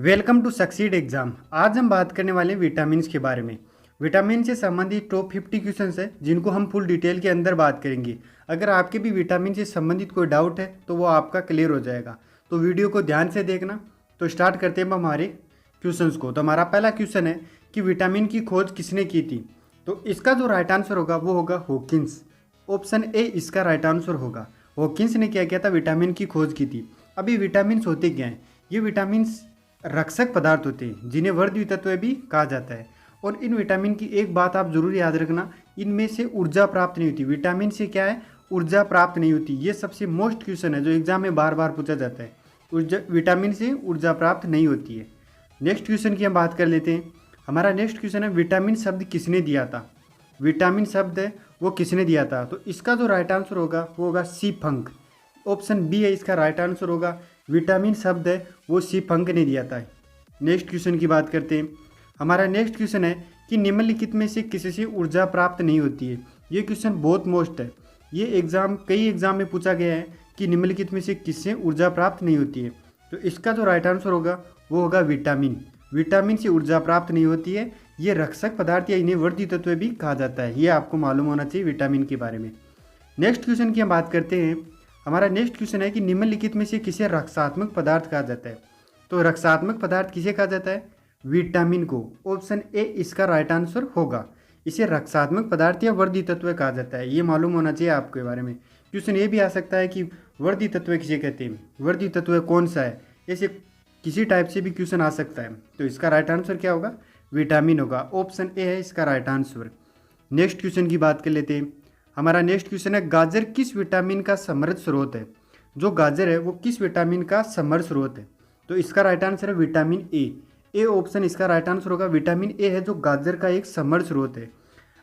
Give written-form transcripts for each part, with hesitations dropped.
Welcome to succeed exam. आज हम बात करने वाले हैं विटामिन्स के बारे में। विटामिन से संबंधित टॉप 50 क्वेश्चंस हैं जिनको हम फुल डिटेल के अंदर बात करेंगे। अगर आपके भी विटामिन से संबंधित कोई डाउट है तो वो आपका क्लियर हो जाएगा, तो वीडियो को ध्यान से देखना। तो स्टार्ट करते हैं हम हमारे क्वेश्चंस को। तो हमारा पहला क्वेश्चन है कि विटामिन की खोज किसने की थी। तो इसका जो राइट आंसर होगा वो होगा हॉकिंस। ऑप्शन ए इसका राइट आंसर होगा। हॉकिंस ने क्या किया था, विटामिन की खोज की थी। अभी विटामिन होते क्या हैं? ये विटामिन रक्षक पदार्थ होते हैं जिन्हें वर्धवी तत्व भी कहा जाता है। और इन विटामिन की एक बात आप जरूर याद रखना, इनमें से ऊर्जा प्राप्त नहीं होती। विटामिन से क्या है, ऊर्जा प्राप्त नहीं होती। ये सबसे मोस्ट क्वेश्चन है जो एग्जाम में बार बार पूछा जाता है। विटामिन से ऊर्जा प्राप्त नहीं होती है। नेक्स्ट क्वेश्चन की हम बात कर लेते हैं। हमारा नेक्स्ट क्वेश्चन है विटामिन शब्द किसने दिया था। विटामिन शब्द है वो किसने दिया था। तो इसका जो राइट आंसर होगा वो होगा सी फंक। ऑप्शन बी है इसका राइट आंसर होगा। विटामिन शब्द है वो सी फंक ने दिया था। नेक्स्ट क्वेश्चन की बात करते हैं। हमारा नेक्स्ट क्वेश्चन है कि निम्नलिखित में से किसी से ऊर्जा प्राप्त नहीं होती है। ये क्वेश्चन बहुत मोस्ट है। ये कई एग्जाम में पूछा गया है कि निम्नलिखित में से किससे ऊर्जा प्राप्त नहीं होती है। तो इसका जो राइट आंसर होगा वो होगा विटामिन। विटामिन से ऊर्जा प्राप्त नहीं होती है। ये रक्षक पदार्थ या इन्हें वर्धी तत्व भी कहा जाता है। ये आपको मालूम होना चाहिए विटामिन के बारे में। नेक्स्ट क्वेश्चन की हम बात करते हैं। हमारा नेक्स्ट क्वेश्चन है कि निम्नलिखित में से किसे रक्षात्मक पदार्थ कहा जाता है। तो रक्षात्मक पदार्थ किसे कहा जाता है, विटामिन को। ऑप्शन ए इसका राइट आंसर होगा। इसे रक्षात्मक पदार्थ या वर्धी तत्व कहा जाता है। ये मालूम होना चाहिए आपके बारे में। क्वेश्चन ये भी आ सकता है कि वर्धी तत्व किसे कहते हैं, वर्धी तत्व कौन सा है, ऐसे किसी टाइप से भी क्वेश्चन आ सकता है। तो इसका राइट आंसर क्या होगा, विटामिन होगा। ऑप्शन ए है इसका राइट आंसर। नेक्स्ट क्वेश्चन की बात कर लेते हैं। हमारा नेक्स्ट क्वेश्चन है गाजर किस विटामिन का समृद्ध स्रोत है। जो गाजर है वो किस विटामिन का समृद्ध स्रोत है। तो इसका राइट आंसर है विटामिन ए ऑप्शन इसका राइट आंसर होगा। विटामिन ए है जो गाजर का एक समृद्ध स्रोत है।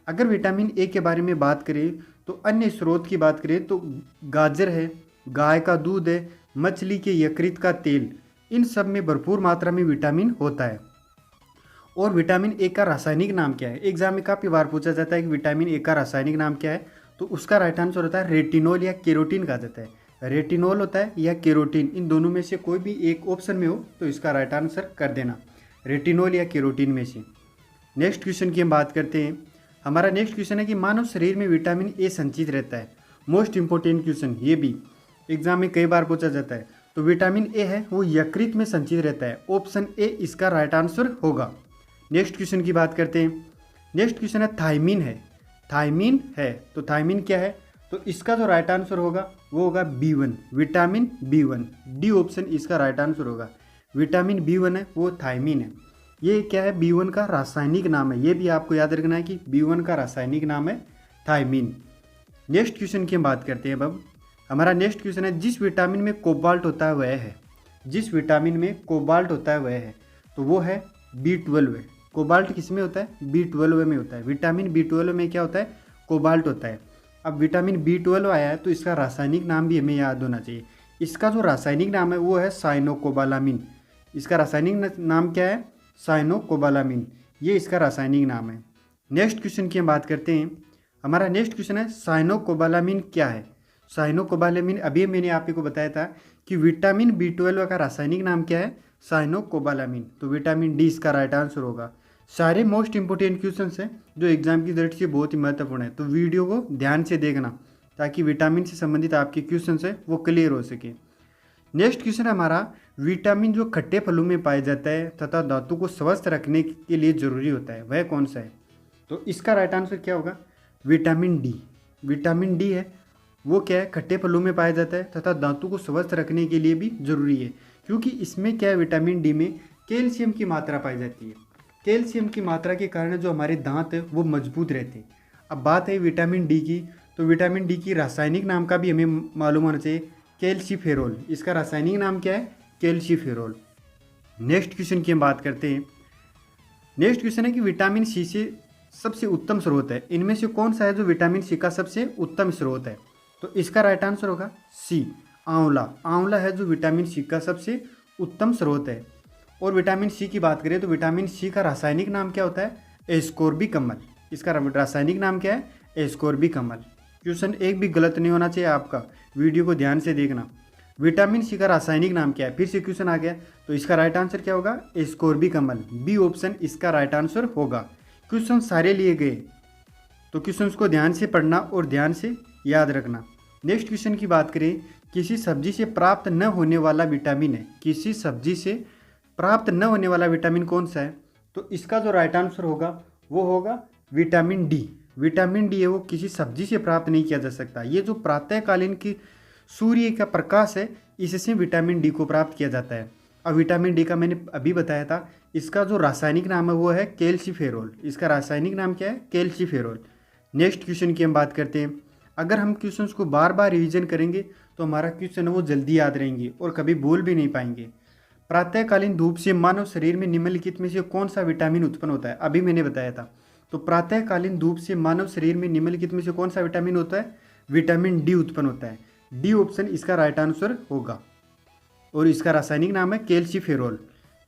अगर विटामिन ए के बारे में बात करें तो अन्य स्रोत की बात करें तो गाजर है, गाय का दूध है, मछली के यकृत का तेल, इन सब में भरपूर मात्रा में विटामिन होता है। और विटामिन ए का रासायनिक नाम क्या है, एग्जाम में काफ़ी बार पूछा जाता है कि विटामिन ए का रासायनिक नाम क्या है। तो उसका राइट आंसर होता है रेटिनोल या केरोटीन कहा जाता है। रेटिनोल होता है या केरोटीन, इन दोनों में से कोई भी एक ऑप्शन में हो तो इसका राइट आंसर कर देना, रेटिनोल या केरोटीन में से। नेक्स्ट क्वेश्चन की हम बात करते हैं। हमारा नेक्स्ट क्वेश्चन है कि मानव शरीर में विटामिन ए संचित रहता है। मोस्ट इंपॉर्टेंट क्वेश्चन, ये भी एग्जाम में कई बार पूछा जाता है। तो विटामिन ए है वो यकृत में संचित रहता है। ऑप्शन ए इसका राइट आंसर होगा। नेक्स्ट क्वेश्चन की बात करते हैं। नेक्स्ट क्वेश्चन है थायमीन है। थायमीन है तो थायमीन क्या है। तो इसका जो राइट आंसर होगा वो होगा B1, vitamin B1। D option इसका राइट आंसर होगा। विटामिन B1 है वो थायमीन है। ये क्या है, B1 का रासायनिक नाम है। ये भी आपको याद रखना है कि B1 का रासायनिक नाम है थायमीन। नेक्स्ट क्वेश्चन की हम बात करते हैं। अब हमारा नेक्स्ट क्वेश्चन है जिस विटामिन में कोबाल्ट होता है वह है। जिस विटामिन में कोबाल्ट होता है वह है, तो वो है B12 है। कोबाल्ट किस में होता है, B12 में होता है। विटामिन B12 में क्या होता है, कोबाल्ट होता है। अब विटामिन B12 आया है तो इसका रासायनिक नाम भी हमें याद होना चाहिए। इसका जो रासायनिक नाम है वो है साइनोकोबालामिन। इसका रासायनिक नाम क्या है, साइनोकोबालामिन। ये इसका रासायनिक नाम है। नेक्स्ट क्वेश्चन की हम बात करते हैं। हमारा नेक्स्ट क्वेश्चन है साइनोकोबालामिन क्या है। साइनोकोबालामिन अभी मैंने आपको बताया था कि विटामिन B12 का रासायनिक नाम क्या है, साइनोकोबालामिन। तो विटामिन डी इसका राइट आंसर होगा। सारे मोस्ट इंपोर्टेंट क्वेश्चंस हैं जो एग्जाम की दृष्टि से बहुत ही महत्वपूर्ण है। तो वीडियो को ध्यान से देखना ताकि विटामिन से संबंधित आपके क्वेश्चंस है वो क्लियर हो सके। नेक्स्ट क्वेश्चन है हमारा विटामिन जो खट्टे फलों में पाया जाता है तथा दांतों को स्वस्थ रखने के लिए जरूरी होता है वह कौन सा है। तो इसका राइट आंसर क्या होगा, विटामिन डी। विटामिन डी है वो क्या है, खट्टे फलों में पाया जाता है तथा दांतों को स्वस्थ रखने के लिए भी जरूरी है। क्योंकि इसमें क्या है, विटामिन डी में कैल्शियम की मात्रा पाई जाती है। कैल्शियम की मात्रा के कारण जो हमारे दांत है वो मजबूत रहते हैं। अब बात है विटामिन डी की, तो विटामिन डी की रासायनिक नाम का भी हमें मालूम होना चाहिए, कैल्सीफेरोल। इसका रासायनिक नाम क्या है, कैल्सीफेरोल। नेक्स्ट क्वेश्चन की हम बात करते हैं। नेक्स्ट क्वेश्चन है कि विटामिन सी से सबसे उत्तम स्रोत है। इनमें से कौन सा है जो विटामिन सी का सबसे उत्तम स्रोत है। तो इसका राइट आंसर होगा सी, आंवला। आंवला है जो विटामिन सी का सबसे उत्तम स्रोत है। और विटामिन सी की बात करें तो विटामिन सी का रासायनिक नाम क्या होता है, एस्कोर्बिक अम्ल। इसका रासायनिक नाम क्या है, एस्कोर्बिक अम्ल। क्वेश्चन एक भी गलत नहीं होना चाहिए आपका, वीडियो को ध्यान से देखना। विटामिन सी का रासायनिक नाम क्या है, फिर से क्वेश्चन आ गया। तो इसका राइट आंसर क्या होगा, एस्कोर्बिक अम्ल, बी ऑप्शन इसका राइट आंसर होगा। क्वेश्चन सारे लिए गए तो क्वेश्चंस को ध्यान से पढ़ना और ध्यान से याद रखना। नेक्स्ट क्वेश्चन की बात करें, किसी सब्जी से प्राप्त न होने वाला विटामिन है, किसी सब्जी से प्राप्त न होने वाला विटामिन कौन सा है, तो इसका जो राइट आंसर होगा वो होगा विटामिन डी। विटामिन डी है वो किसी सब्जी से प्राप्त नहीं किया जा सकता। ये जो प्रातःकालीन की सूर्य का प्रकाश है, इससे विटामिन डी को प्राप्त किया जाता है। अब विटामिन डी का मैंने अभी बताया था, इसका जो रासायनिक नाम है वो है कैल्सीफेरोल। इसका रासायनिक नाम क्या है, कैल्सीफेरोल। नेक्स्ट क्वेश्चन की हम बात करते हैं। अगर हम क्वेश्चंस को बार बार रिवीजन करेंगे तो हमारा क्वेश्चन है वो जल्दी याद रहेंगे और कभी भूल भी नहीं पाएंगे। प्रातःकालीन धूप से मानव शरीर में निम्नलिखित में से कौन सा विटामिन उत्पन्न होता है, अभी मैंने बताया था। तो प्रातःकालीन धूप से मानव शरीर में निम्नलिखित में से कौन सा विटामिन होता है, विटामिन डी उत्पन्न होता है। डी ऑप्शन इसका राइट आंसर होगा और इसका रासायनिक नाम है कैल्सीफेरोल।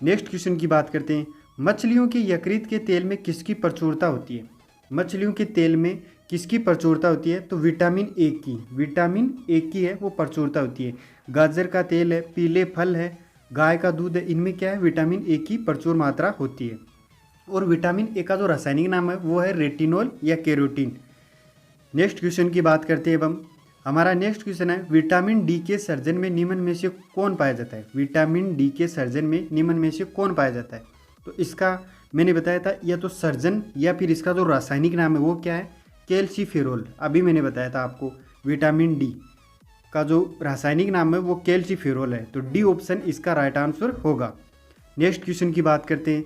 नेक्स्ट क्वेश्चन की बात करते हैं। मछलियों के यकृत के तेल में किसकी प्रचुरता होती है, मछलियों के तेल में किसकी प्रचुरता होती है, तो विटामिन ए की, विटामिन ए की है वो प्रचुरता होती है। गाजर का तेल है, पीले फल है, गाय का दूध है, इनमें क्या है, विटामिन ए की प्रचुर मात्रा होती है। और विटामिन ए का जो रासायनिक नाम है वो है रेटिनोल या कैरोटीन। नेक्स्ट क्वेश्चन की बात करते हैं अब हम। हमारा नेक्स्ट क्वेश्चन है, विटामिन डी के सर्जन में निम्न में से कौन पाया जाता है, विटामिन डी के सर्जन में निम्न में से कौन पाया जाता है। तो इसका मैंने बताया था, या तो सर्जन या फिर इसका जो रासायनिक नाम है वो क्या है, कैल्सीफेरोल। अभी मैंने बताया था आपको, विटामिन डी का जो रासायनिक नाम है वो कैल्सीफेरोल है। तो डी ऑप्शन इसका राइट आंसर होगा। नेक्स्ट क्वेश्चन की बात करते हैं।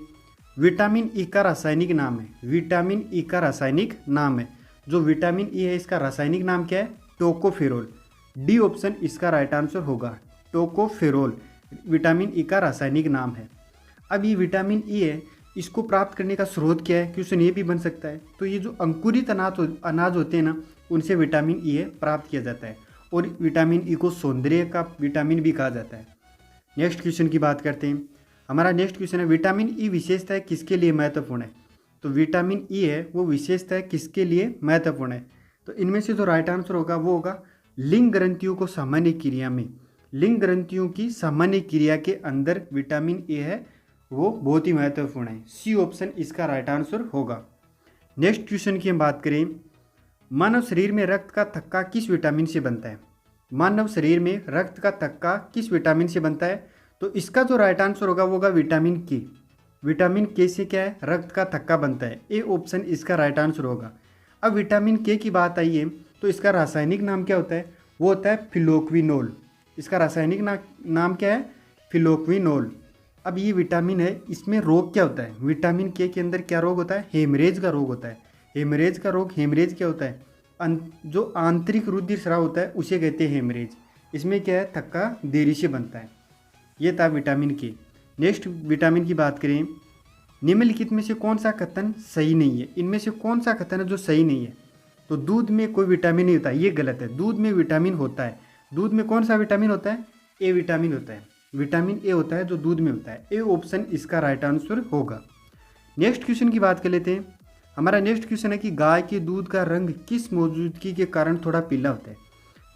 विटामिन ई का रासायनिक नाम है, विटामिन ई का रासायनिक नाम है, जो विटामिन ई है इसका रासायनिक नाम क्या है, टोकोफेरोल। डी ऑप्शन इसका राइट आंसर होगा। टोकोफेरोल विटामिन ई का रासायनिक नाम है। अब ये विटामिन ई है, इसको प्राप्त करने का स्रोत क्या है, क्वेश्चन ये भी बन सकता है। तो ये जो अंकुरित अनाज होते हैं ना, उनसे विटामिन ई है प्राप्त किया जाता है। और विटामिन ई को सौंदर्य का विटामिन भी कहा जाता है। नेक्स्ट क्वेश्चन की बात करते हैं। हमारा नेक्स्ट क्वेश्चन है, विटामिन ई विशेषता किसके लिए महत्वपूर्ण है। तो विटामिन ई है वो विशेषता किसके लिए महत्वपूर्ण है। तो इनमें से जो राइट आंसर होगा वो होगा लिंग ग्रंथियों को सामान्य क्रिया में, लिंग ग्रंथियों की सामान्य क्रिया के अंदर विटामिन ए है वो बहुत ही महत्वपूर्ण है। सी ऑप्शन इसका राइट आंसर होगा। नेक्स्ट क्वेश्चन की हम बात करें, मानव शरीर में रक्त का थक्का किस विटामिन से बनता है, मानव शरीर में रक्त का थक्का किस विटामिन से बनता है। तो इसका जो राइट आंसर होगा वो होगा विटामिन के। विटामिन के से क्या है, रक्त का थक्का बनता है। ए ऑप्शन इसका राइट आंसर होगा। अब विटामिन के की बात आई है तो इसका रासायनिक नाम क्या होता है, वो होता है फिलोक्विनोल। इसका रासायनिक नाम क्या है, फिलोक्विनोल। अब ये विटामिन है, इसमें रोग क्या होता है, विटामिन के अंदर क्या रोग होता है, हेमरेज का रोग होता है। हेमरेज का रोग, हेमरेज क्या होता है, जो आंतरिक रुधिर स्राव होता है उसे कहते हैं हेमरेज। इसमें क्या है, थक्का देरी से बनता है। ये था विटामिन के। नेक्स्ट विटामिन की बात करें, निम्नलिखित में से कौन सा कथन सही नहीं है, इनमें से कौन सा कथन है जो सही नहीं है। तो दूध में कोई विटामिन नहीं होता, ये गलत है। दूध में विटामिन होता है। दूध में कौन सा विटामिन होता है, ए विटामिन होता है। विटामिन ए होता है जो दूध में होता है। ए ऑप्शन इसका राइट आंसर होगा। नेक्स्ट क्वेश्चन की बात कर लेते हैं। हमारा नेक्स्ट क्वेश्चन है कि गाय के दूध का रंग किस मौजूदगी के कारण थोड़ा पीला होता है।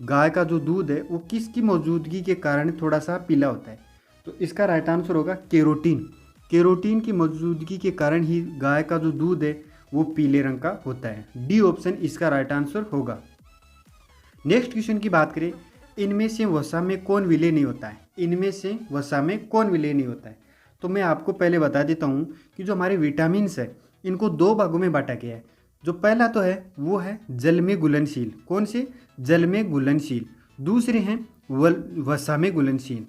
गाय का जो दूध है वो किसकी मौजूदगी के कारण थोड़ा सा पीला होता है। तो इसका राइट आंसर होगा कैरोटीन। कैरोटीन की मौजूदगी के कारण ही गाय का जो दूध है वो पीले रंग का होता है। डी ऑप्शन इसका राइट आंसर होगा। नेक्स्ट क्वेश्चन की बात करें, इनमें से वसा में कौन विलय नहीं होता है, इनमें से वसा में कौन विलय नहीं होता है। तो मैं आपको पहले बता देता हूँ कि जो हमारे विटामिन्स है इनको दो भागों में बांटा गया है। जो पहला तो है वो है जल में घुलनशील, कौन से, जल में घुलनशील। दूसरे हैं वसा में घुलनशील,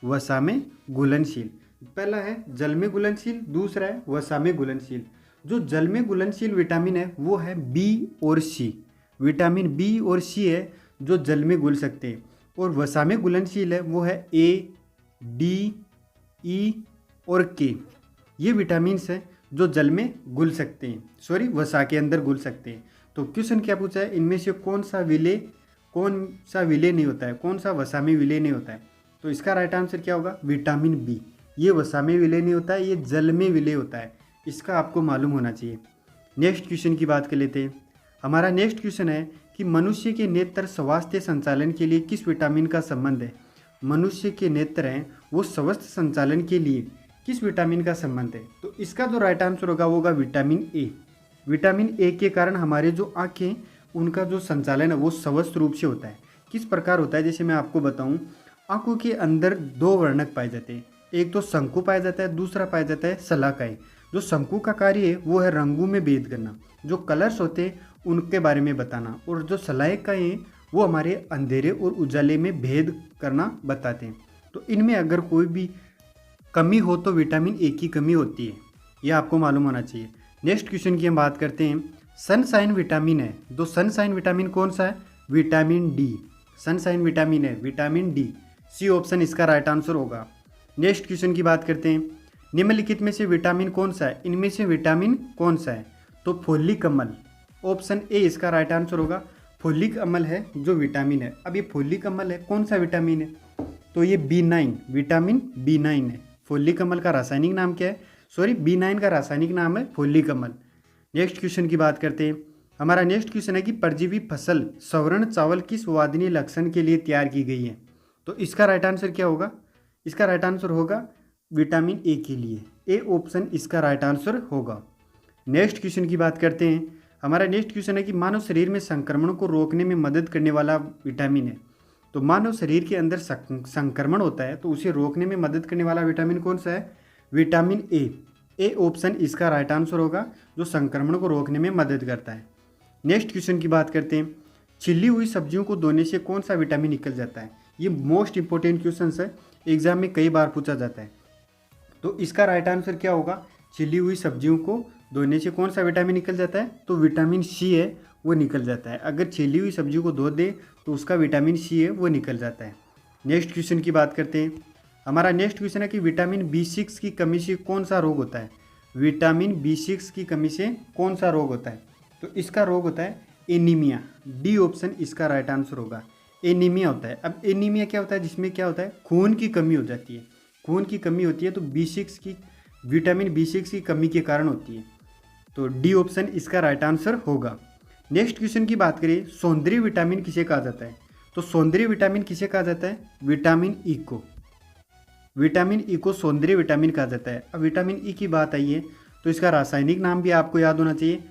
वसा में घुलनशील। पहला है जल में घुलनशील, दूसरा है वसा में घुलनशील। जो जल में घुलनशील विटामिन है वो है बी और सी। विटामिन बी और सी है जो जल में घुल सकते हैं। और वसा में घुलनशील है वो है ए, डी, ई और के। ये विटामिन्स हैं जो जल में घुल सकते हैं, सॉरी वसा के अंदर घुल सकते हैं। तो क्वेश्चन क्या पूछा है, इनमें से कौन सा विलय नहीं होता है, कौन सा वसा में विलय नहीं होता है। तो इसका राइट आंसर क्या होगा, विटामिन बी। ये वसा में विलय नहीं होता है, ये जल में विलय होता है। इसका आपको मालूम होना चाहिए। नेक्स्ट क्वेश्चन की बात कर लेते हैं। हमारा नेक्स्ट क्वेश्चन है कि मनुष्य के नेत्र स्वास्थ्य संचालन के लिए किस विटामिन का संबंध है। मनुष्य के नेत्र हैं वो स्वस्थ संचालन के लिए किस विटामिन का संबंध है? तो इसका जो राइट आंसर होगा वो होगा विटामिन ए। विटामिन ए के कारण हमारे जो आँखें उनका जो संचालन है वो स्वस्थ रूप से होता है। किस प्रकार होता है, जैसे मैं आपको बताऊं, आंखों के अंदर दो वर्णक पाए जाते हैं, एक तो शंकु पाया जाता है, दूसरा पाया जाता है शलाकाएं। जो शंकु का कार्य है वो है रंगों में भेद करना, जो कलर्स होते हैं उनके बारे में बताना, और जो शलाकाएं हैं वो हमारे अंधेरे और उजाले में भेद करना बताते हैं। तो इनमें अगर कोई भी कमी हो तो विटामिन ए की कमी होती है, यह आपको मालूम होना चाहिए। नेक्स्ट क्वेश्चन की हम बात करते हैं। सनशाइन विटामिन है, तो सनशाइन विटामिन कौन सा है? Vitamin D. सनशाइन विटामिन है विटामिन डी, सी ऑप्शन इसका राइट आंसर होगा। नेक्स्ट क्वेश्चन की बात करते हैं। निम्नलिखित में से विटामिन कौन सा है? इनमें से विटामिन कौन सा है? तो फोलिक अम्ल, ऑप्शन ए इसका राइट आंसर होगा। फोलिक अम्ल है जो विटामिन है। अब ये फोलिक अम्ल है कौन सा विटामिन है? तो ये B9, विटामिन B9 है। फोलिक अम्ल का रासायनिक नाम क्या है? सॉरी, B9 का रासायनिक नाम है फोलिक अम्ल। नेक्स्ट क्वेश्चन की बात करते हैं। हमारा नेक्स्ट क्वेश्चन है कि परजीवी फसल स्वर्ण चावल किस वादनीय लक्षण के लिए तैयार की गई है? तो इसका राइट आंसर क्या होगा? इसका राइट आंसर होगा विटामिन ए के लिए, ए ऑप्शन इसका राइट आंसर होगा। नेक्स्ट क्वेश्चन की बात करते हैं। हमारा नेक्स्ट क्वेश्चन है कि मानव शरीर में संक्रमण को रोकने में मदद करने वाला विटामिन है। तो मानव शरीर के अंदर संक्रमण होता है तो उसे रोकने में मदद करने वाला विटामिन कौन सा है? विटामिन ए, ए ऑप्शन इसका राइट आंसर होगा, जो संक्रमण को रोकने में मदद करता है। नेक्स्ट क्वेश्चन की बात करते हैं। छिली हुई सब्जियों को धोने से कौन सा विटामिन निकल जाता है? ये मोस्ट इंपॉर्टेंट क्वेश्चन है, एग्जाम में कई बार पूछा जाता है। तो इसका राइट आंसर क्या होगा? छिली हुई सब्जियों को धोने से कौन सा विटामिन निकल जाता है? तो विटामिन सी है वो निकल जाता है। अगर छिली हुई सब्जियों को धो दे तो उसका विटामिन सी है वो निकल जाता है। नेक्स्ट क्वेश्चन की बात करते हैं। हमारा नेक्स्ट क्वेश्चन है कि विटामिन B6 की कमी से कौन सा रोग होता है? विटामिन B6 की कमी से कौन सा रोग होता है? तो इसका रोग होता है एनीमिया, डी ऑप्शन इसका राइट आंसर होगा। एनीमिया होता है। अब एनीमिया क्या होता है? जिसमें क्या होता है, खून की कमी हो जाती है। खून की कमी होती है तो विटामिन B6 की कमी के कारण होती है। तो डी ऑप्शन इसका राइट आंसर होगा। नेक्स्ट क्वेश्चन की बात करें। सौंदर्य विटामिन किसे कहा जाता है? तो सौंदर्य विटामिन किसे कहा जाता है? विटामिन ई को। विटामिन ई को सौंदर्य विटामिन कहा जाता है। अब विटामिन ई की बात आई है तो इसका रासायनिक नाम भी आपको याद होना चाहिए,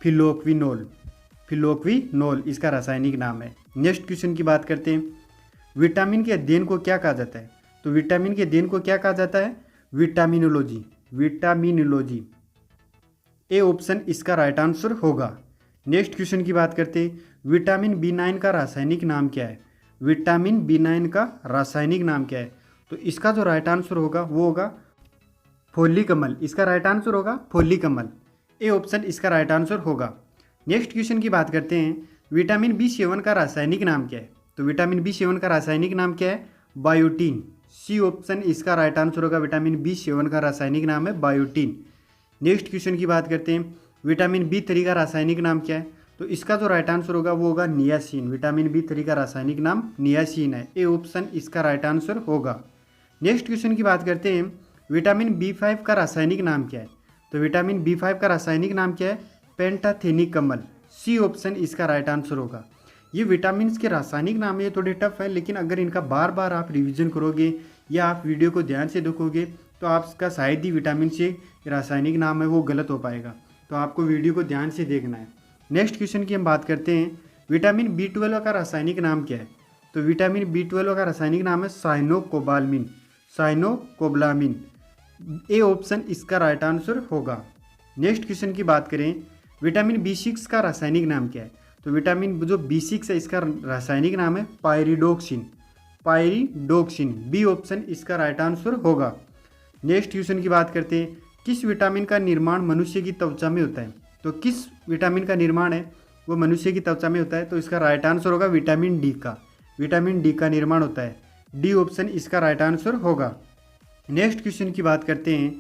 फिलोक्विनोल। फिलोक्विनोल इसका रासायनिक नाम है। नेक्स्ट क्वेश्चन की बात करते हैं। विटामिन के अध्ययन को क्या कहा जाता है? तो विटामिन के अध्ययन को क्या कहा जाता है? विटामिनोलॉजी, विटामिनोलॉजी, ए ऑप्शन इसका राइट आंसर होगा। नेक्स्ट क्वेश्चन की बात करते हैं। विटामिन B9 का रासायनिक नाम क्या है? विटामिन B9 का रासायनिक नाम क्या है? तो इसका जो राइट आंसर होगा वो होगा फोलिक अम्ल। इसका राइट आंसर होगा फोलिक अम्ल, ए ऑप्शन इसका राइट आंसर होगा। नेक्स्ट क्वेश्चन की बात करते हैं। विटामिन B7 का रासायनिक नाम क्या है? तो विटामिन B7 का रासायनिक नाम क्या है? बायोटीन, सी ऑप्शन इसका राइट आंसर होगा। विटामिन B7 का रासायनिक नाम है बायोटीन। नेक्स्ट क्वेश्चन की बात करते हैं। विटामिन B3 का रासायनिक नाम क्या है? तो इसका जो राइट आंसर होगा वो होगा नियासिन। विटामिन B3 का रासायनिक नाम नियासिन है, ए ऑप्शन इसका राइट आंसर होगा। नेक्स्ट क्वेश्चन की बात करते हैं। विटामिन B5 का रासायनिक नाम क्या है? तो विटामिन B5 का रासायनिक नाम क्या है? पेंटाथेनिक अम्ल, सी ऑप्शन इसका राइट आंसर होगा। ये विटामिन के रासायनिक नाम ये थोड़े टफ है, लेकिन अगर इनका बार बार आप रिवीजन करोगे या आप वीडियो को ध्यान से देखोगे तो आपका शायद ही विटामिन से रासायनिक नाम है वो गलत हो पाएगा। तो आपको वीडियो को ध्यान से देखना है। नेक्स्ट क्वेश्चन की हम बात करते हैं। विटामिन B12 का रासायनिक नाम क्या है? तो विटामिन B12 का रासायनिक नाम है साइनोकोबालामिन, साइनोकोबालामिन, ए ऑप्शन इसका राइट आंसर होगा। नेक्स्ट क्वेश्चन की बात करें। विटामिन B6 का रासायनिक नाम क्या है? तो विटामिन जो B6 है इसका रासायनिक नाम है पायरिडोक्सिन, पायरिडोक्सिन, बी ऑप्शन इसका राइट आंसर होगा। नेक्स्ट क्वेश्चन की बात करते हैं। किस विटामिन का निर्माण मनुष्य की त्वचा में होता है? तो किस विटामिन का निर्माण है वो मनुष्य की त्वचा में होता है? तो इसका राइट आंसर होगा विटामिन डी का। विटामिन डी का निर्माण होता है, डी ऑप्शन इसका राइट आंसर होगा। नेक्स्ट क्वेश्चन की बात करते हैं।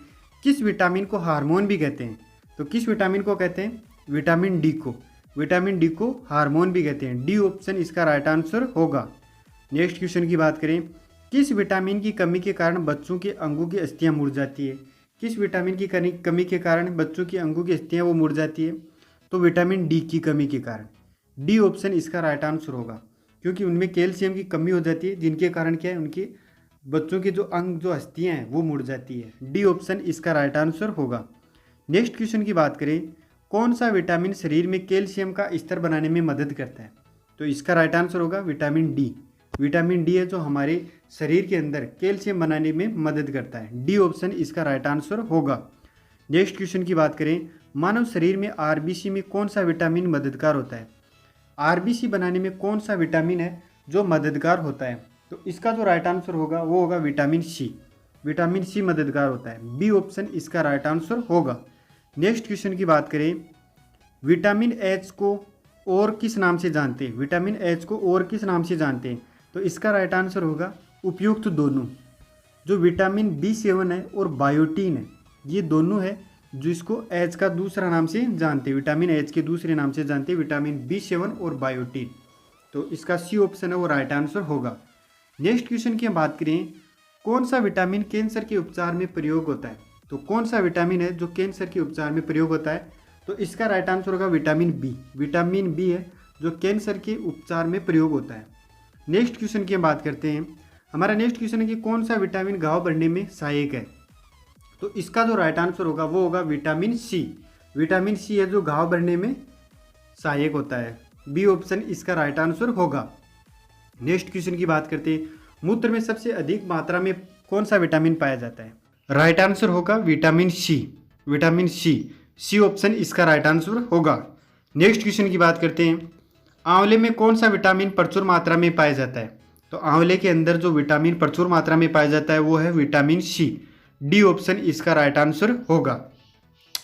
किस विटामिन को हार्मोन भी कहते हैं? तो किस विटामिन को कहते हैं? विटामिन डी को। विटामिन डी को हार्मोन भी कहते हैं, डी ऑप्शन इसका राइट आंसर होगा। नेक्स्ट क्वेश्चन की बात करें। किस विटामिन की कमी के कारण बच्चों के अंगों की अस्थियां मुड़ जाती है? किस विटामिन की कमी के कारण बच्चों की अंगों की अस्थियां वो मुड़ जाती है? तो विटामिन डी की कमी के कारण, डी ऑप्शन इसका राइट आंसर होगा। क्योंकि उनमें कैल्शियम की कमी हो जाती है, जिनके कारण क्या है, उनके बच्चों के जो अंग जो अस्थियाँ हैं वो मुड़ जाती है। डी ऑप्शन इसका राइट आंसर होगा। नेक्स्ट क्वेश्चन की बात करें, कौन सा विटामिन शरीर में कैल्शियम का स्तर बनाने में मदद करता है? तो इसका राइट आंसर होगा विटामिन डी। विटामिन डी है जो हमारे शरीर के अंदर कैल्शियम बनाने में मदद करता है। डी ऑप्शन इसका राइट आंसर होगा। नेक्स्ट क्वेश्चन की बात करें, मानव शरीर में आरबीसी में कौन सा विटामिन मददगार होता है? आरबीसी बनाने में कौन सा विटामिन है जो मददगार होता है? तो इसका जो राइट आंसर होगा वो होगा विटामिन सी। विटामिन सी मददगार होता है। बी ऑप्शन इसका राइट आंसर होगा। नेक्स्ट क्वेश्चन की बात करें, विटामिन एच को और किस नाम से जानते हैं? विटामिन एच को और किस नाम से जानते हैं? तो इसका राइट आंसर होगा उपयुक्त दोनों। जो विटामिन B7 है और बायोटीन है, ये दोनों है जो इसको एच का दूसरा नाम से जानते हैं। विटामिन एच के दूसरे नाम से जानते हैं विटामिन B7 और बायोटीन। तो इसका सी ऑप्शन है वो राइट आंसर होगा। नेक्स्ट क्वेश्चन की हम बात करें, कौन सा विटामिन कैंसर के उपचार में प्रयोग होता है? तो कौन सा विटामिन है जो कैंसर के उपचार में प्रयोग होता है? तो इसका राइट आंसर होगा विटामिन बी। विटामिन बी है जो कैंसर के उपचार में प्रयोग होता है। नेक्स्ट क्वेश्चन की हम बात करते हैं। हमारा नेक्स्ट क्वेश्चन है कि कौन सा विटामिन घाव बढ़ने में सहायक है? तो इसका जो राइट आंसर होगा वो होगा विटामिन सी। विटामिन सी है जो घाव बढ़ने में सहायक होता है। बी ऑप्शन इसका राइट आंसर होगा। नेक्स्ट क्वेश्चन की बात करते हैं, मूत्र में सबसे अधिक मात्रा में कौन सा विटामिन पाया जाता है? राइट आंसर होगा vitamin C. Vitamin C, C option इसका राइट आंसर होगा। नेक्स्ट क्वेश्चन की बात करते हैं, आंवले में कौन सा विटामिन प्रचुर मात्रा में पाया जाता है? तो आंवले के अंदर जो विटामिन प्रचुर मात्रा में पाया जाता है वो है विटामिन सी। डी ऑप्शन इसका राइट आंसर होगा।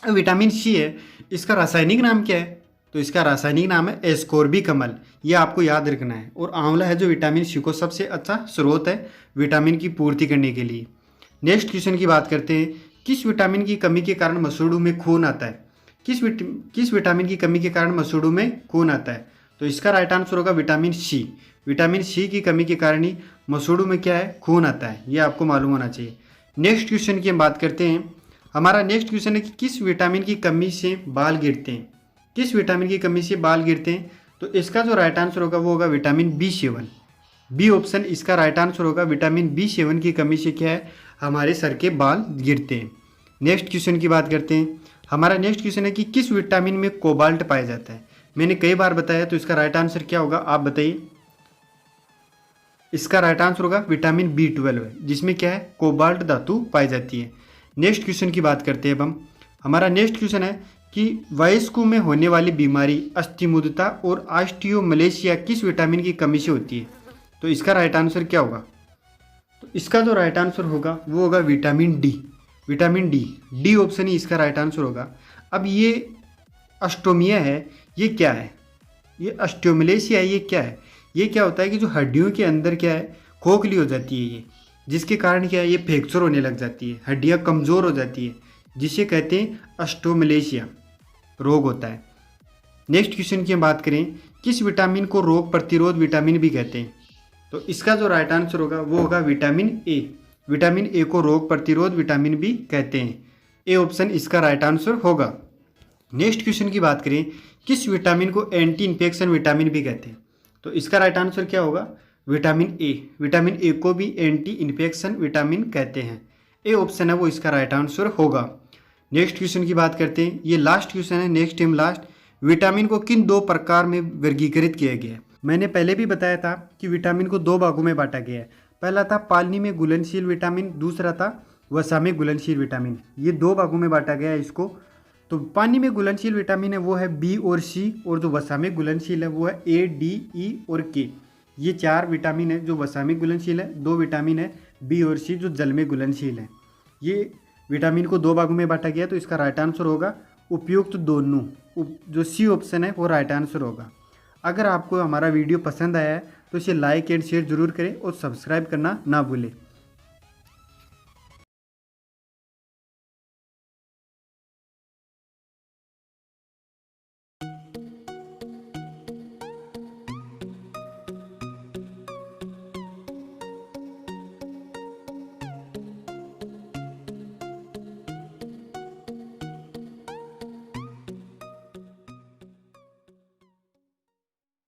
विटामिन सी है, इसका रासायनिक नाम क्या है? तो इसका रासायनिक नाम है एस्कोर्बिक अम्ल। ये आपको याद रखना है। और आंवला है जो विटामिन सी को सबसे अच्छा स्रोत है विटामिन की पूर्ति करने के लिए। नेक्स्ट क्वेश्चन की बात करते हैं, किस विटामिन की कमी के कारण मसूड़ों में खून आता है? किस विटामिन की कमी के कारण मसूड़ों में खून आता है? तो इसका राइट आंसर होगा विटामिन सी। विटामिन सी की कमी के कारण ही मसूड़ों में क्या है, खून आता है। ये आपको मालूम होना चाहिए। नेक्स्ट क्वेश्चन की हम बात करते हैं। हमारा नेक्स्ट क्वेश्चन है कि किस विटामिन की कमी से बाल गिरते हैं? किस विटामिन की कमी से बाल गिरते हैं? तो इसका जो राइट आंसर होगा वो होगा विटामिन B7। बी ऑप्शन इसका राइट आंसर होगा। विटामिन B7 की कमी से क्या है, हमारे सर के बाल गिरते हैं। नेक्स्ट क्वेश्चन की बात करते हैं। हमारा नेक्स्ट क्वेश्चन है कि किस विटामिन में कोबाल्ट पाया जाता है? मैंने कई बार बताया, तो इसका राइट आंसर क्या होगा आप बताइए। इसका राइट आंसर होगा विटामिन B12 है, जिसमें क्या है, कोबाल्ट धातु पाई जाती है। नेक्स्ट क्वेश्चन की बात करते हैं अब हम। हमारा नेक्स्ट क्वेश्चन है कि वयस्कों में होने वाली बीमारी अस्थिमुद्रता और ऑस्टियोमलेशिया किस विटामिन की कमी से होती है? तो इसका राइट आंसर क्या होगा? तो इसका जो राइट आंसर होगा वो होगा vitamin D. Vitamin D, D option ही इसका राइट आंसर होगा। अब ये ऑस्टोमिया है, ये क्या है? ये ऑस्टियोमलेशिया है, ये क्या है? ये क्या होता है कि जो हड्डियों के अंदर क्या है, खोखली हो जाती है ये, जिसके कारण क्या है, ये फ्रैक्चर होने लग जाती है, हड्डियाँ कमज़ोर हो जाती है, जिसे कहते हैं ऑस्टियोमलेशिया रोग होता है। नेक्स्ट क्वेश्चन की हम बात करें, किस विटामिन को रोग प्रतिरोध विटामिन भी कहते हैं? तो इसका जो राइट आंसर होगा वो होगा विटामिन ए। विटामिन ए को रोग प्रतिरोध विटामिन भी कहते हैं। ए ऑप्शन इसका राइट आंसर होगा। नेक्स्ट क्वेश्चन की बात करें, किस विटामिन को एंटी इन्फेक्शन विटामिन भी कहते हैं? तो इसका राइट आंसर क्या होगा? Vitamin A. विटामिन ए को भी एंटी इन्फेक्शन विटामिन कहते हैं। ए ऑप्शन है वो इसका राइट आंसर होगा। नेक्स्ट क्वेश्चन की बात करते हैं, ये लास्ट क्वेश्चन है, नेक्स्ट टाइम लास्ट। विटामिन को किन दो प्रकार में वर्गीकृत किया गया है? मैंने पहले भी बताया था कि विटामिन को दो भागों में बांटा गया है। पहला था पानी में घुलनशील विटामिन, दूसरा था वसा में घुलनशील विटामिन। ये दो भागों में बांटा गया है इसको। तो पानी में घुलनशील विटामिन है वो है बी और सी, और जो वसा में घुलनशील है वो है ए, डी, ई और के। ये चार विटामिन है जो वसा में घुलनशील है। दो विटामिन है बी और सी जो जल में घुलनशील है। ये विटामिन को दो भागों में बांटा गया, तो इसका राइट आंसर होगा उपयुक्त दोनों। जो सी ऑप्शन है वो राइट आंसर होगा। अगर आपको हमारा वीडियो पसंद आया है तो इसे लाइक एंड शेयर जरूर करें और सब्सक्राइब करना ना भूलें।